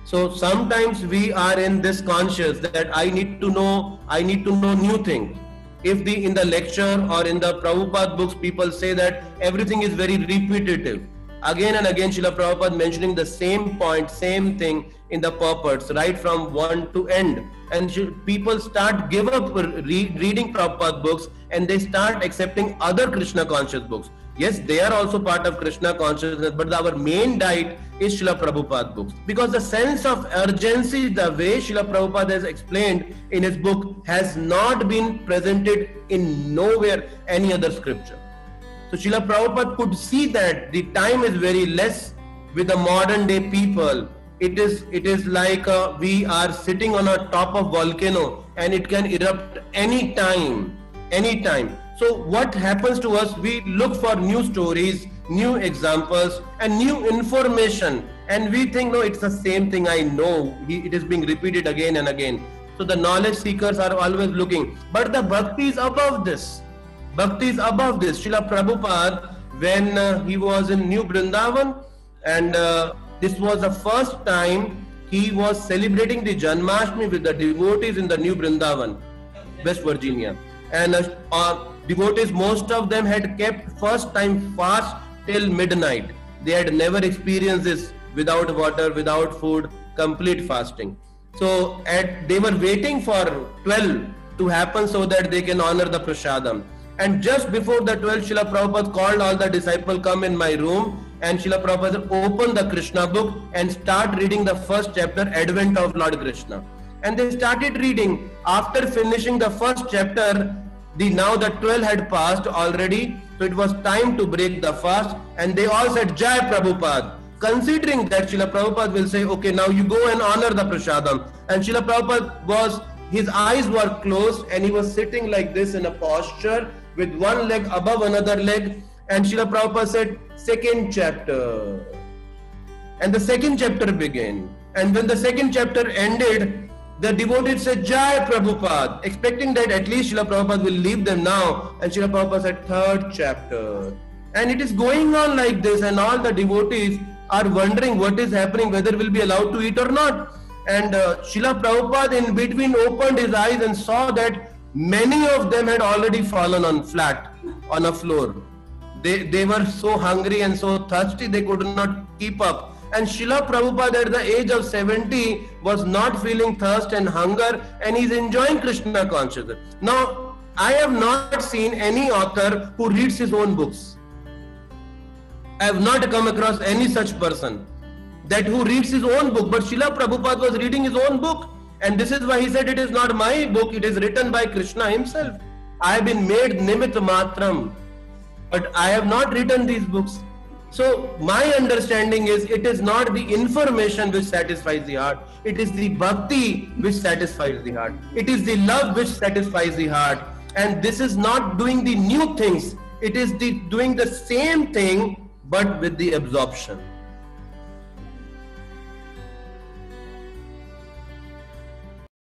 So sometimes we are in this conscious that I need to know new things. If in the lecture or in the Prabhupada books, people say that everything is very repetitive. Again and again, Srila Prabhupada mentioning the same point, same thing in the purports, right from one to end. And people start give up reading Prabhupada books, and they start accepting other Krishna conscious books. Yes, they are also part of Krishna consciousness, but our main diet is Srila Prabhupada books. Because the sense of urgency, the way Srila Prabhupada has explained in his book, has not been presented in nowhere any other scripture. So Srila Prabhupada could see that the time is very less with the modern day people. It is like we are sitting on a top of volcano and it can erupt any time. So what happens to us? We look for new stories, new examples, and new information, and we think, no, it's the same thing I know. It is being repeated again and again. So the knowledge seekers are always looking, but the bhakti is above this. Bhakti is above this. Srila Prabhupada, when he was in New Vrindavan, and this was the first time he was celebrating the Janmashtami with the devotees in the New Vrindavan, West Virginia. And devotees, most of them had kept first time fast till midnight. They had never experienced this without water, without food, complete fasting. So they were waiting for 12 to happen so that they can honor the prasadam. And just before the 12, Srila Prabhupada called all the disciples, come in my room, and Srila Prabhupada opened the Krishna book and start reading the first chapter, Advent of Lord Krishna. And they started reading. After finishing the first chapter, now the 12 had passed already, so it was time to break the fast, and they all said, Jai Prabhupada, considering that Srila Prabhupada will say, okay, now you go and honor the prasadam. And Srila Prabhupada his eyes were closed, and he was sitting like this in a posture with one leg above another leg, and Srila Prabhupada said, second chapter. And the second chapter began. And when the second chapter ended, the devotees said, Jai Prabhupada, expecting that at least Srila Prabhupada will leave them now. And Srila Prabhupada said, third chapter. And it is going on like this, and all the devotees are wondering what is happening, whether we'll be allowed to eat or not. And Srila Prabhupada in between opened his eyes and saw that many of them had already fallen on a floor. They were so hungry and so thirsty, they could not keep up. And Srila Prabhupada at the age of 70 was not feeling thirst and hunger, and he's enjoying Krishna consciousness. Now, I have not seen any author who reads his own books. I have not come across any such person that who reads his own book. But Srila Prabhupada was reading his own book, and this is why he said, it is not my book, it is written by Krishna himself. I have been made Nimitt Matram, but I have not written these books. So my understanding is, it is not the information which satisfies the heart, it is the bhakti which satisfies the heart. It is the love which satisfies the heart. And this is not doing the new things, it is doing the same thing but with the absorption.